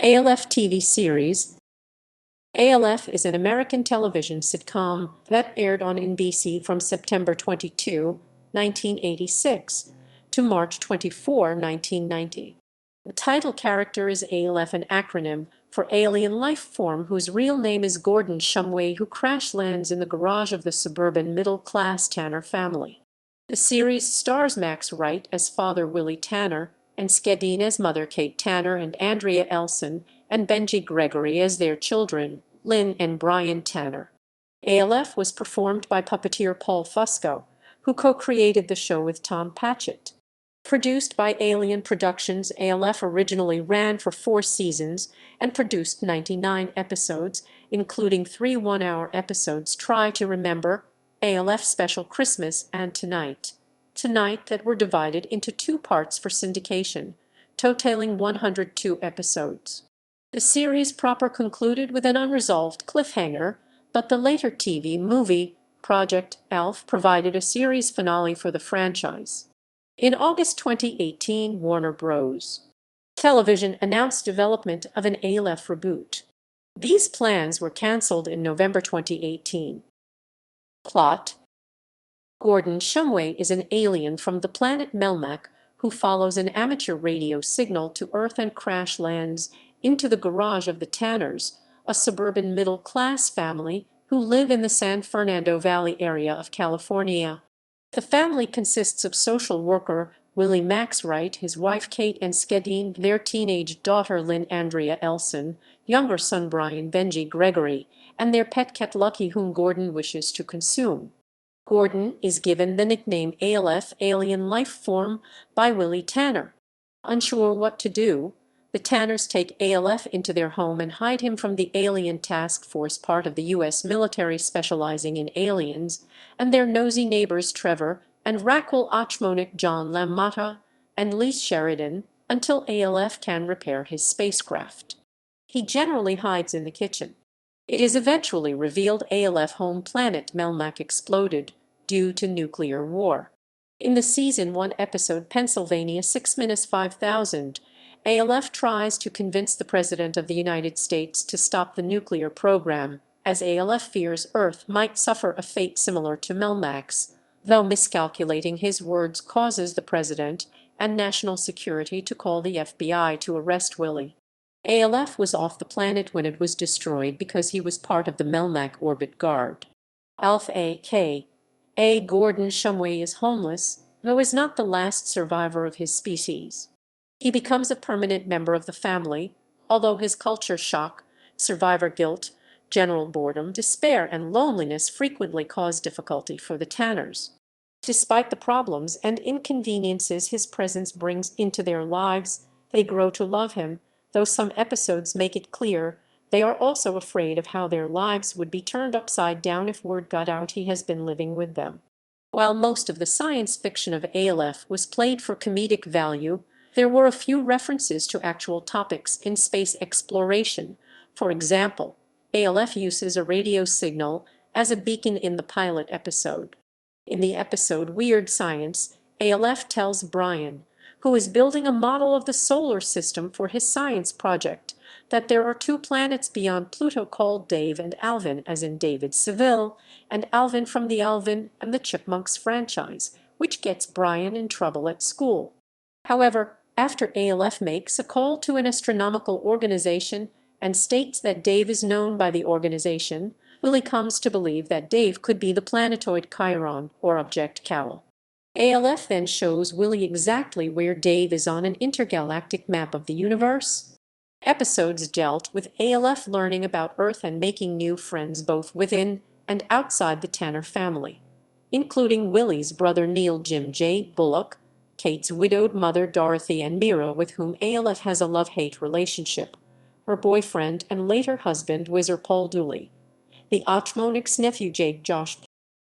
ALF TV series. ALF is an American television sitcom that aired on NBC from September 22, 1986 to March 24, 1990. The title character is ALF, an acronym for alien life form whose real name is Gordon Shumway, who crash lands in the garage of the suburban middle-class Tanner family. The series stars Max Wright as father Willie Tanner, and Schedeen as mother Kate Tanner, and Andrea Elson and Benji Gregory as their children, Lynn and Brian Tanner. ALF was performed by puppeteer Paul Fusco, who co-created the show with Tom Patchett. Produced by Alien Productions, ALF originally ran for 4 seasons and produced 99 episodes, including 3 one-hour episodes: Try to Remember, ALF Special Christmas, and Tonight that were divided into 2 parts for syndication, totaling 102 episodes. The series proper concluded with an unresolved cliffhanger, but the later TV movie, Project ALF, provided a series finale for the franchise. In August 2018, Warner Bros. Television announced development of an ALF reboot. These plans were canceled in November 2018. Plot: Gordon Shumway is an alien from the planet Melmac who follows an amateur radio signal to Earth and crash lands into the garage of the Tanners, a suburban middle-class family who live in the San Fernando Valley area of California. The family consists of social worker Willie Max Wright, his wife Kate, and Schedeen, their teenage daughter Lynn, Andrea, Elson, younger son Brian, Benji, Gregory, and their pet cat Lucky, whom Gordon wishes to consume. Gordon is given the nickname ALF, alien life form, by Willie Tanner. Unsure what to do, the Tanners take ALF into their home and hide him from the Alien Task Force, part of the U.S. military specializing in aliens, and their nosy neighbors Trevor and Raquel Ochmonik, John LaMotta, and Lee Sheridan, until ALF can repair his spacecraft. He generally hides in the kitchen. It is eventually revealed ALF home planet Melmac exploded due to nuclear war. In the Season 1 episode Pennsylvania 6-5000, ALF tries to convince the President of the United States to stop the nuclear program, as ALF fears Earth might suffer a fate similar to Melmac's, though miscalculating his words causes the President and national security to call the FBI to arrest Willie. ALF was off the planet when it was destroyed because he was part of the Melmac orbit guard. ALF A.K.A. Gordon Shumway is homeless, though is not the last survivor of his species. He becomes a permanent member of the family, although his culture shock, survivor guilt, general boredom, despair, and loneliness frequently cause difficulty for the Tanners. Despite the problems and inconveniences his presence brings into their lives, they grow to love him, though some episodes make it clear they are also afraid of how their lives would be turned upside down if word got out he has been living with them. While most of the science fiction of ALF was played for comedic value, there were a few references to actual topics in space exploration. For example, ALF uses a radio signal as a beacon in the pilot episode. In the episode Weird Science, ALF tells Brian, who is building a model of the solar system for his science project, that there are 2 planets beyond Pluto called Dave and Alvin, as in David Seville, and Alvin from the Alvin and the Chipmunks franchise, which gets Brian in trouble at school. However, after ALF makes a call to an astronomical organization and states that Dave is known by the organization, Willie comes to believe that Dave could be the planetoid Chiron, or object cowl. ALF then shows Willie exactly where Dave is on an intergalactic map of the universe. Episodes dealt with ALF learning about Earth and making new friends both within and outside the Tanner family, including Willie's brother Neil Jim J. Bullock, Kate's widowed mother Dorothy, and Mira, with whom ALF has a love-hate relationship, her boyfriend and later husband Whizzer Paul Dooley. The Ochmonik's nephew Jake Josh.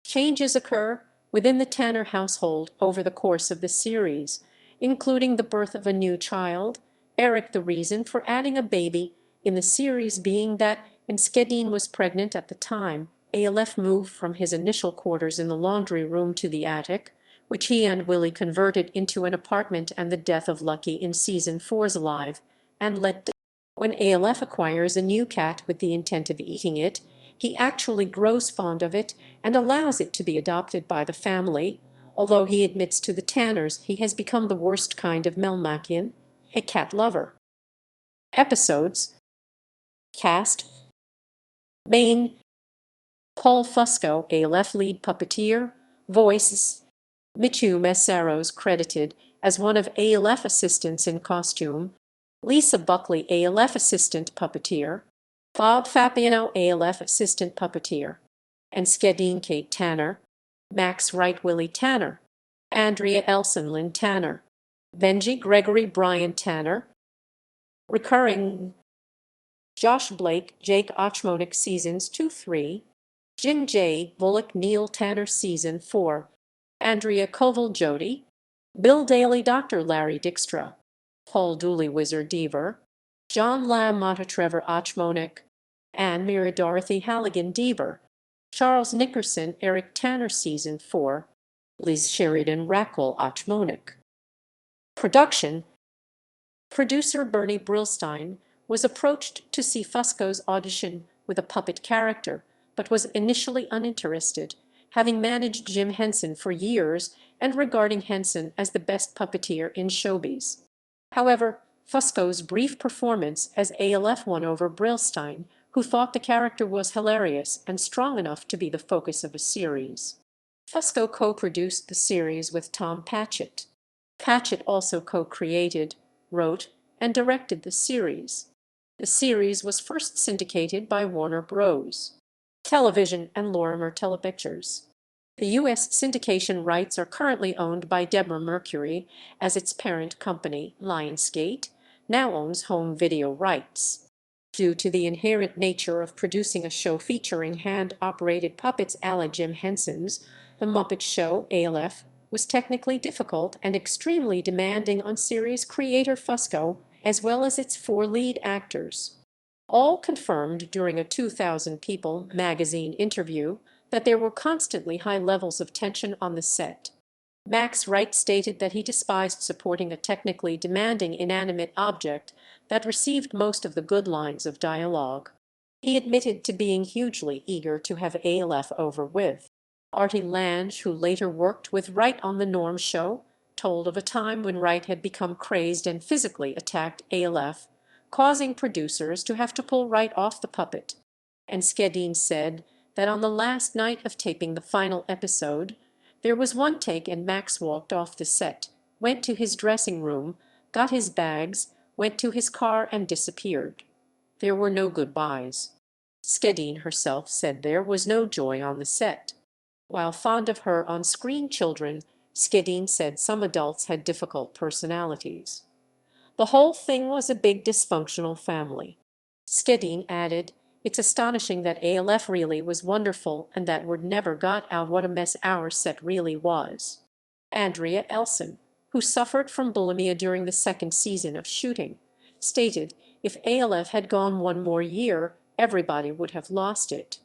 Changes occur within the Tanner household over the course of the series, including the birth of a new child, Eric, the reason for adding a baby in the series being that when Schedeen was pregnant at the time, ALF moved from his initial quarters in the laundry room to the attic, which he and Willie converted into an apartment, and the death of Lucky in Season 4's Live, and let the When ALF acquires a new cat with the intent of eating it, he actually grows fond of it and allows it to be adopted by the family, although he admits to the Tanners he has become the worst kind of Melmacian, a cat lover. Episodes. Cast. Main. Paul Fusco, ALF lead puppeteer. Voices. Michu Messeros credited as one of ALF assistants in costume. Lisa Buckley, ALF assistant puppeteer. Bob Fapiano, ALF assistant puppeteer. And Schedeen Kate Tanner. Max Wright Willie Tanner. Andrea Elson Lynn Tanner. Benji Gregory Brian Tanner. Recurring. Josh Blake Jake Ochmonik seasons 2-3. Jim J. Bullock Neil Tanner season 4. Andrea Koval Jody. Bill Daly Dr. Larry Dykstra. Paul Dooley Wizard Deaver. John Lamb Mata Trevor Ochmonik. Anne Mira Dorothy Halligan Deaver. Charles Nickerson Eric Tanner season 4. Liz Sheridan Rackle Ochmonik. Production. Producer Bernie Brillstein was approached to see Fusco's audition with a puppet character, but was initially uninterested, having managed Jim Henson for years and regarding Henson as the best puppeteer in showbiz. However, Fusco's brief performance as ALF won over Brillstein, who thought the character was hilarious and strong enough to be the focus of a series. Fusco co-produced the series with Tom Patchett. Patchett also co-created, wrote, and directed the series. The series was first syndicated by Warner Bros. Television and Lorimer Telepictures. The U.S. syndication rights are currently owned by Deborah Mercury, as its parent company, Lionsgate, now owns home video rights. Due to the inherent nature of producing a show featuring hand-operated puppets a la Jim Henson's, The Muppet Show, ALF, was technically difficult and extremely demanding on series creator Fusco, as well as its 4 lead actors. All confirmed during a 2,000 People magazine interview that there were constantly high levels of tension on the set. Max Wright stated that he despised supporting a technically demanding inanimate object that received most of the good lines of dialogue. He admitted to being hugely eager to have ALF over with. Artie Lange, who later worked with Wright on The Norm Show, told of a time when Wright had become crazed and physically attacked ALF, causing producers to have to pull Wright off the puppet. And Schedeen said that on the last night of taping the final episode, there was one take and Max walked off the set, went to his dressing room, got his bags, went to his car and disappeared. There were no goodbyes. Schedeen herself said there was no joy on the set. While fond of her on-screen children, Schedeen said some adults had difficult personalities. The whole thing was a big dysfunctional family. Schedeen added, "It's astonishing that ALF really was wonderful and that word never got out what a mess our set really was." Andrea Elson, who suffered from bulimia during the second season of shooting, stated if ALF had gone one more year, everybody would have lost it.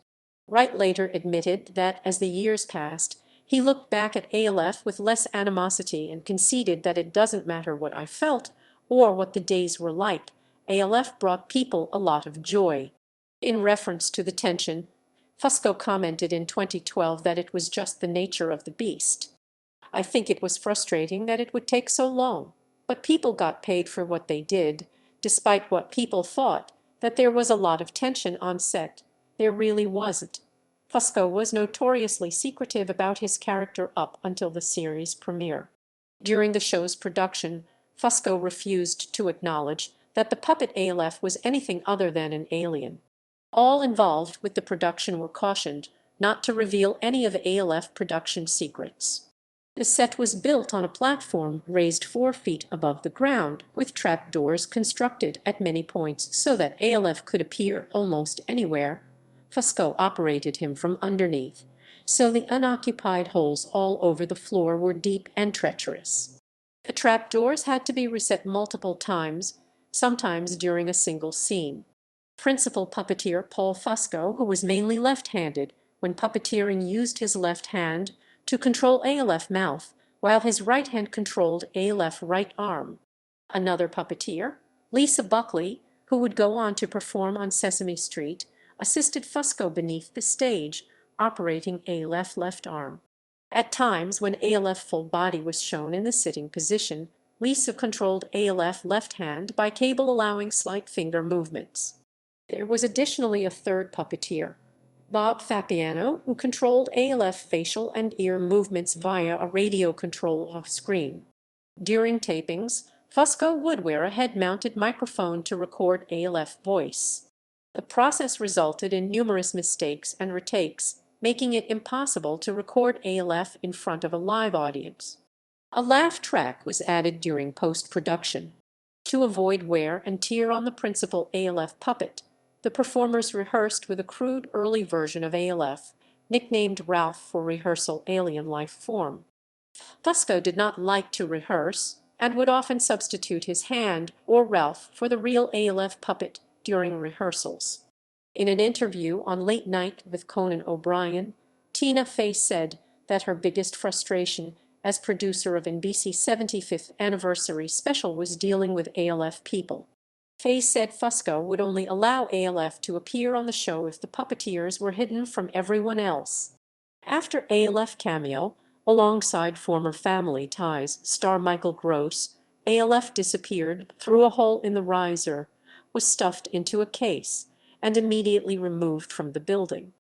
Wright later admitted that as the years passed, he looked back at ALF with less animosity and conceded that it doesn't matter what I felt or what the days were like, ALF brought people a lot of joy. In reference to the tension, Fusco commented in 2012 that it was just the nature of the beast. "I think it was frustrating that it would take so long, but people got paid for what they did, despite what people thought, that there was a lot of tension on set. There really wasn't." Fusco was notoriously secretive about his character up until the series premiere. During the show's production, Fusco refused to acknowledge that the puppet ALF was anything other than an alien. All involved with the production were cautioned not to reveal any of ALF production secrets. The set was built on a platform raised 4 feet above the ground, with trapdoors constructed at many points so that ALF could appear almost anywhere. Fusco operated him from underneath, so the unoccupied holes all over the floor were deep and treacherous. The trapdoors had to be reset multiple times, sometimes during a single scene. Principal puppeteer Paul Fusco, who was mainly left-handed when puppeteering, used his left hand to control ALF mouth, while his right hand controlled ALF right arm. Another puppeteer, Lisa Buckley, who would go on to perform on Sesame Street, assisted Fusco beneath the stage, operating ALF left arm. At times when ALF full body was shown in the sitting position, Lisa controlled ALF left hand by cable, allowing slight finger movements. There was additionally a third puppeteer, Bob Fapiano, who controlled ALF facial and ear movements via a radio control off-screen. During tapings, Fusco would wear a head-mounted microphone to record ALF voice. The process resulted in numerous mistakes and retakes, making it impossible to record ALF in front of a live audience. A laugh track was added during post-production. To avoid wear and tear on the principal ALF puppet, the performers rehearsed with a crude early version of ALF, nicknamed Ralph for rehearsal alien life form. Fusco did not like to rehearse and would often substitute his hand or Ralph for the real ALF puppet during rehearsals. In an interview on Late Night with Conan O'Brien, Tina Fey said that her biggest frustration as producer of NBC's 75th anniversary special was dealing with ALF people. Fey said Fusco would only allow ALF to appear on the show if the puppeteers were hidden from everyone else. After ALF cameo, alongside former Family Ties star Michael Gross, ALF disappeared through a hole in the riser, was stuffed into a case, and immediately removed from the building.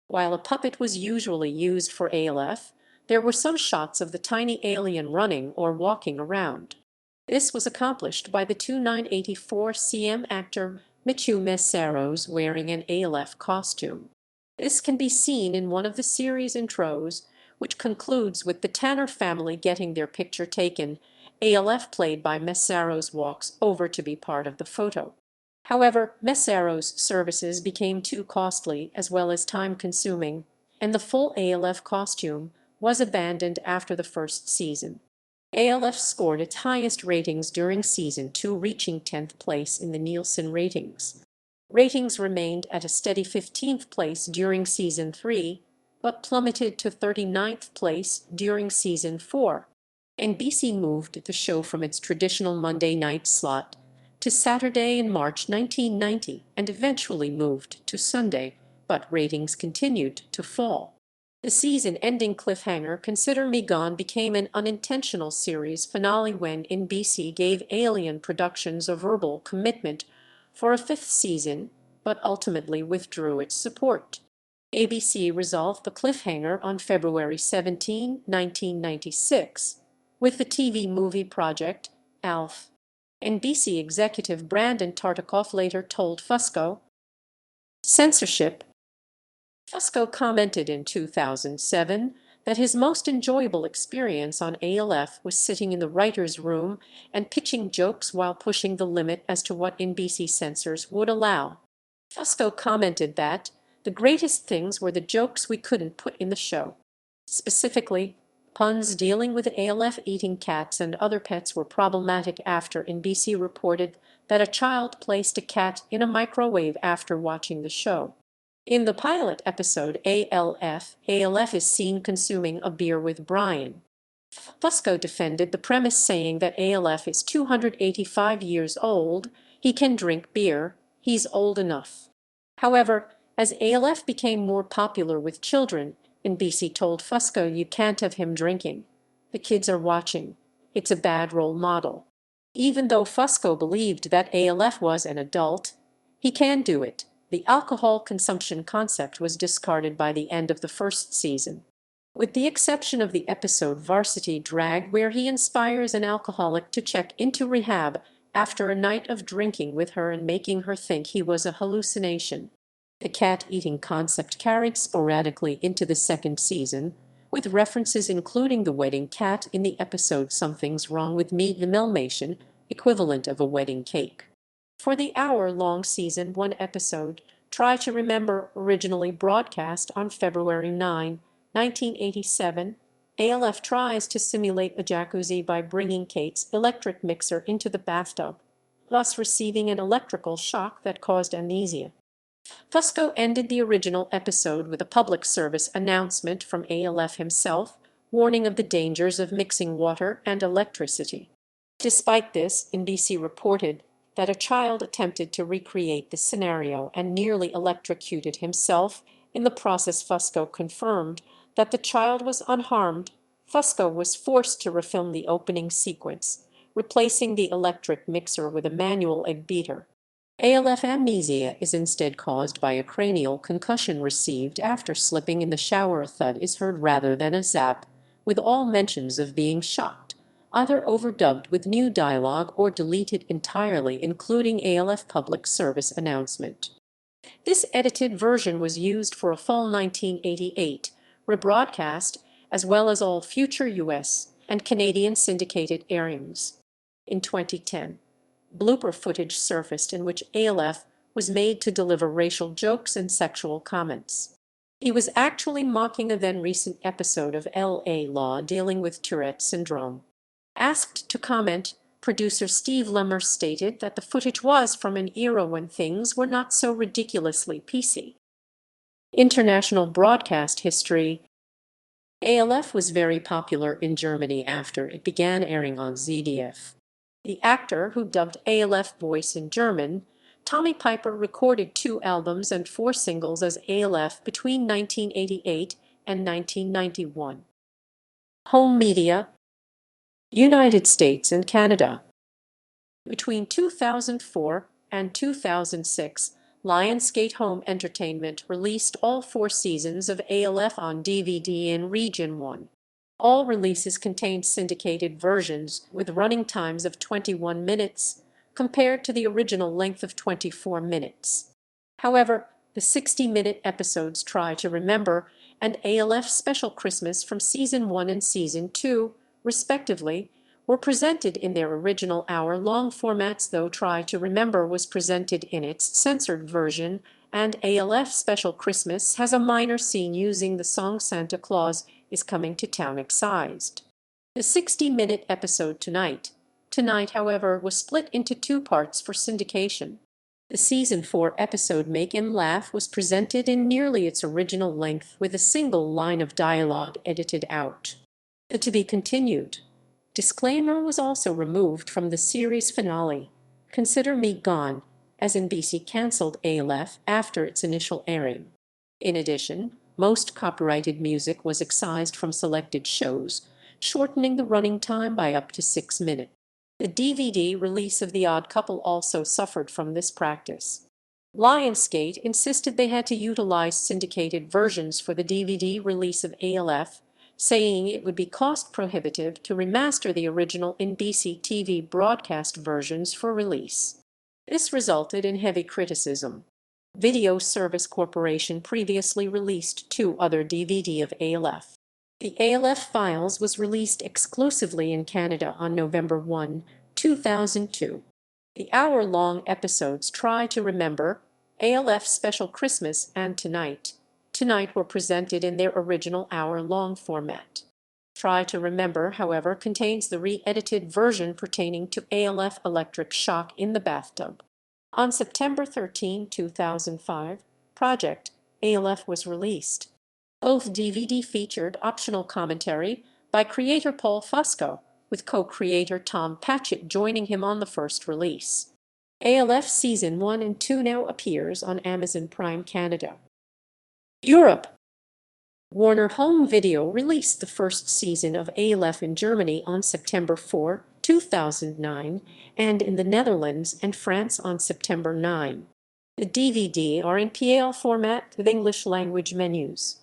While a puppet was usually used for ALF, there were some shots of the tiny alien running or walking around. This was accomplished by the 2984 cm actor Michu Messeros wearing an ALF costume. This can be seen in one of the series intros, which concludes with the Tanner family getting their picture taken. ALF played by Messeros walks over to be part of the photo. However, Messeros' services became too costly as well as time-consuming, and the full ALF costume was abandoned after the first season. ALF scored its highest ratings during Season 2, reaching 10th place in the Nielsen ratings. Ratings remained at a steady 15th place during Season 3, but plummeted to 39th place during Season 4. NBC moved the show from its traditional Monday night slot to Saturday in March 1990 and eventually moved to Sunday, but ratings continued to fall. The season-ending cliffhanger Consider Me Gone became an unintentional series finale when NBC gave Alien Productions a verbal commitment for a fifth season, but ultimately withdrew its support. ABC resolved the cliffhanger on February 17, 1996, with the TV movie project ALF. NBC executive Brandon Tartikoff later told Fusco, Censorship. Fusco commented in 2007 that his most enjoyable experience on ALF was sitting in the writer's room and pitching jokes while pushing the limit as to what NBC censors would allow. Fusco commented that the greatest things were the jokes we couldn't put in the show. Specifically, puns dealing with ALF eating cats and other pets were problematic after NBC reported that a child placed a cat in a microwave after watching the show. In the pilot episode ALF is seen consuming a beer with Brian. Fusco defended the premise, saying that ALF is 285 years old, he can drink beer, he's old enough. However, as ALF became more popular with children, NBC told Fusco you can't have him drinking. The kids are watching. It's a bad role model. Even though Fusco believed that ALF was an adult, he can do it. The alcohol consumption concept was discarded by the end of the first season. With the exception of the episode Varsity Drag, where he inspires an alcoholic to check into rehab after a night of drinking with her and making her think he was a hallucination. The cat-eating concept carried sporadically into the second season, with references including the wedding cat in the episode Something's Wrong with Me, the Melmation, equivalent of a wedding cake. For the hour-long Season 1 episode, Try to Remember, originally broadcast on February 9, 1987, ALF tries to simulate a jacuzzi by bringing Kate's electric mixer into the bathtub, thus receiving an electrical shock that caused amnesia. Fusco ended the original episode with a public service announcement from ALF himself, warning of the dangers of mixing water and electricity. Despite this, NBC reported that a child attempted to recreate the scenario and nearly electrocuted himself. In the process, Fusco confirmed that the child was unharmed. Fusco was forced to refilm the opening sequence, replacing the electric mixer with a manual egg beater. ALF amnesia is instead caused by a cranial concussion received after slipping in the shower. A thud is heard rather than a zap, with all mentions of being shocked either overdubbed with new dialogue or deleted entirely, including ALF public service announcement. This edited version was used for a fall 1988 rebroadcast, as well as all future U.S. and Canadian syndicated airings. In 2010, blooper footage surfaced in which ALF was made to deliver racial jokes and sexual comments. He was actually mocking a then-recent episode of L.A. Law dealing with Tourette syndrome. Asked to comment, producer Steve Lemmer stated that the footage was from an era when things were not so ridiculously PC. International broadcast history. ALF was very popular in Germany after it began airing on ZDF. The actor who dubbed ALF voice in German, Tommy Piper, recorded 2 albums and 4 singles as ALF between 1988 and 1991. Home media. United States and Canada. Between 2004 and 2006, Lionsgate Home Entertainment released all 4 seasons of ALF on DVD in Region 1. All releases contained syndicated versions with running times of 21 minutes, compared to the original length of 24 minutes. However, the 60-minute episodes Try to Remember and ALF Special Christmas from Season 1 and Season 2, respectively, were presented in their original hour-long formats, though Try to Remember was presented in its censored version, and ALF Special Christmas has a minor scene using the song Santa Claus is Coming to Town excised. The 60-minute episode Tonight, however, was split into 2 parts for syndication. The Season 4 episode Make 'Em Laugh was presented in nearly its original length with a single line of dialogue edited out. To be continued. Disclaimer was also removed from the series finale, Consider Me Gone, as NBC canceled ALF after its initial airing. In addition, most copyrighted music was excised from selected shows, shortening the running time by up to 6 minutes. The DVD release of The Odd Couple also suffered from this practice. Lionsgate insisted they had to utilize syndicated versions for the DVD release of ALF, saying it would be cost-prohibitive to remaster the original NBC TV broadcast versions for release. This resulted in heavy criticism. Video Service Corporation previously released 2 other DVD of ALF. The ALF Files was released exclusively in Canada on November 1, 2002. The hour-long episodes Try to Remember, ALF Special Christmas, and Tonight were presented in their original hour-long format. Try to Remember, however, contains the re-edited version pertaining to ALF Electric Shock in the Bathtub. On September 13, 2005, Project ALF was released. Both DVD featured optional commentary by creator Paul Fusco, with co-creator Tom Patchett joining him on the first release. ALF Season 1 and 2 now appears on Amazon Prime Canada. Europe. Warner Home Video released the first season of ALF in Germany on September 4, 2009, and in the Netherlands and France on September 9. The DVD are in PAL format with English language menus.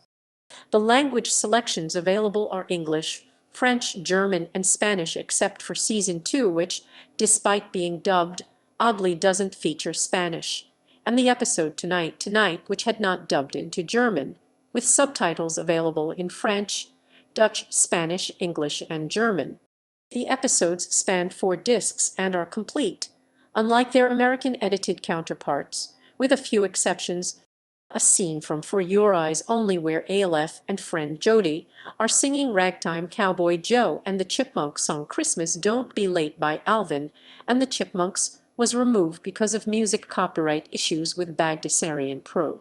The language selections available are English, French, German, and Spanish except for Season 2, which, despite being dubbed, oddly doesn't feature Spanish, and the episode Tonight, which had not dubbed into German, with subtitles available in French, Dutch, Spanish, English, and German. The episodes span 4 discs and are complete, unlike their American edited counterparts, with a few exceptions. A scene from For Your Eyes Only where ALF and friend Jody are singing Ragtime Cowboy Joe and the Chipmunks song Christmas Don't Be Late by Alvin and the Chipmunks was removed because of music copyright issues with Bagdasarian Pro,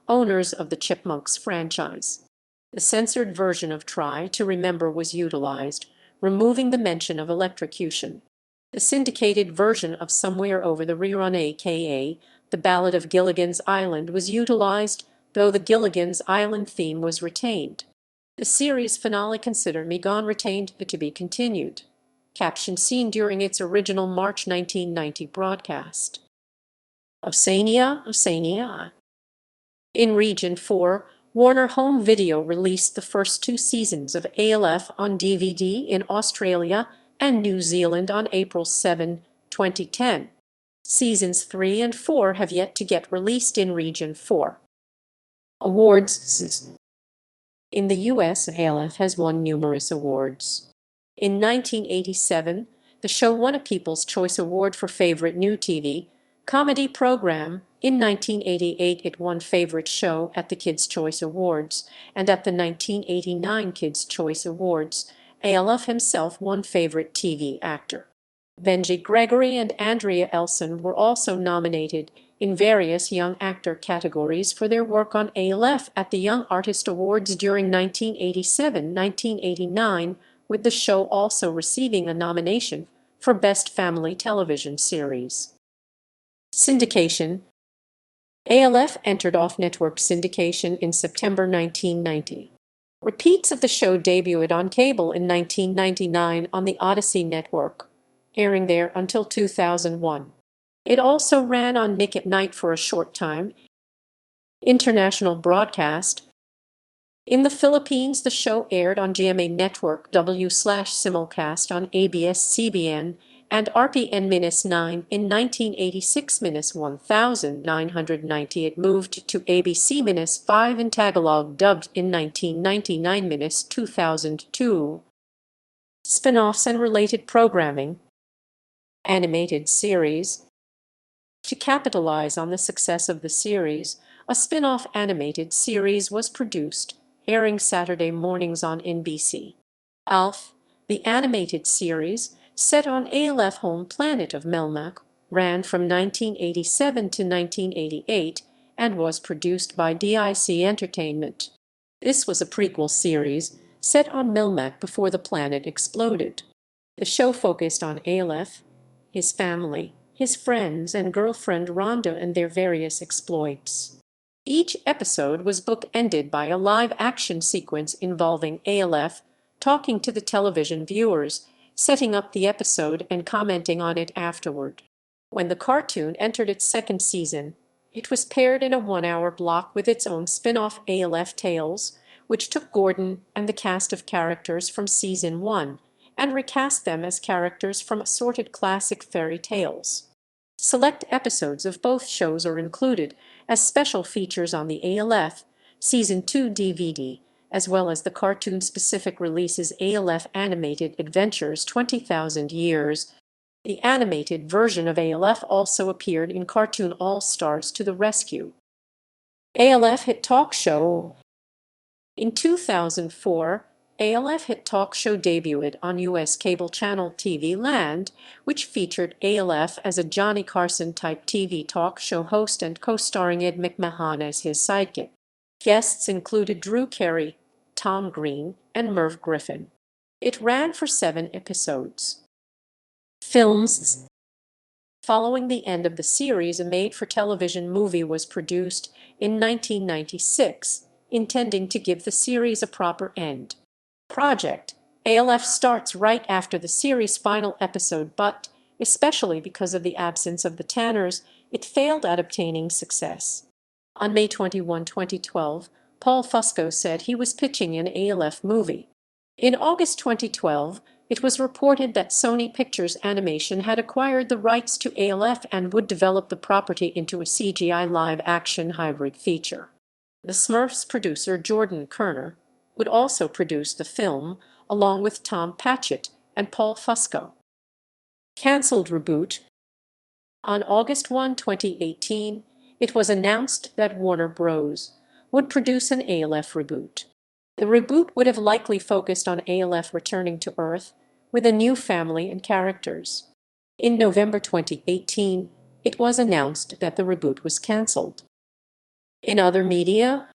owners of the Chipmunks franchise. The censored version of Try to Remember was utilized, removing the mention of electrocution. The syndicated version of Somewhere Over the Rerun, aka The Ballad of Gilligan's Island, was utilized, though the Gilligan's Island theme was retained. The series finale, Consider Me Gone, retained the "To Be Continued" caption seen during its original March 1990 broadcast. Oceania. In Region 4, Warner Home Video released the first two seasons of ALF on DVD in Australia and New Zealand on April 7, 2010. Seasons 3 and 4 have yet to get released in Region 4. Awards. In the U.S., ALF has won numerous awards. In 1987, the show won a People's Choice Award for Favorite New TV Comedy Program. In 1988, it won Favorite Show at the Kids' Choice Awards, and at the 1989 Kids' Choice Awards, ALF himself won Favorite TV Actor. Benji, Gregory, and Andrea Elson were also nominated in various Young Actor categories for their work on ALF at the Young Artist Awards during 1987-1989, with the show also receiving a nomination for Best Family Television Series. Syndication. ALF entered off-network syndication in September 1990. Repeats of the show debuted on cable in 1999 on the Odyssey Network, airing there until 2001. It also ran on Nick at Night for a short time. International broadcast. In the Philippines, the show aired on GMA Network W/simulcast on ABS-CBN and RPN-9 in 1986-1990. It moved to ABC-5 in Tagalog, dubbed in 1999-2002. Spin-offs and related programming. Animated series. To capitalize on the success of the series, a spin-off animated series was produced, airing Saturday mornings on NBC. ALF, the animated series, set on ALF home planet of Melmac, ran from 1987 to 1988 and was produced by DIC Entertainment. This was a prequel series set on Melmac before the planet exploded. The show focused on ALF, his family, his friends and girlfriend Rhonda, and their various exploits. Each episode was bookended by a live-action sequence involving ALF talking to the television viewers, setting up the episode and commenting on it afterward. When the cartoon entered its second season, it was paired in a one-hour block with its own spin-off ALF Tales, which took Gordon and the cast of characters from Season 1 and recast them as characters from assorted classic fairy tales. Select episodes of both shows are included as special features on the ALF Season 2 DVD, as well as the cartoon-specific releases ALF Animated Adventures 20,000 Years. The animated version of ALF also appeared in Cartoon All-Stars to the Rescue. ALF Hit Talk Show. In 2004, ALF Hit Talk Show debuted on U.S. cable channel TV Land, which featured ALF as a Johnny Carson-type TV talk show host and co-starring Ed McMahon as his sidekick. Guests included Drew Carey, Tom Green, and Merv Griffin. It ran for 7 episodes. Films. Following the end of the series, a made-for-television movie was produced in 1996, intending to give the series a proper end. Project ALF starts right after the series' final episode, but, especially because of the absence of the Tanners, it failed at obtaining success. On May 21, 2012, Paul Fusco said he was pitching an ALF movie. In August 2012, it was reported that Sony Pictures Animation had acquired the rights to ALF and would develop the property into a CGI live-action hybrid feature. The Smurfs producer Jordan Kerner would also produce the film, along with Tom Patchett and Paul Fusco. Cancelled reboot. On August 1, 2018, it was announced that Warner Bros. Would produce an ALF reboot. The reboot would have likely focused on ALF returning to Earth with a new family and characters. In November 2018, it was announced that the reboot was cancelled. In other media,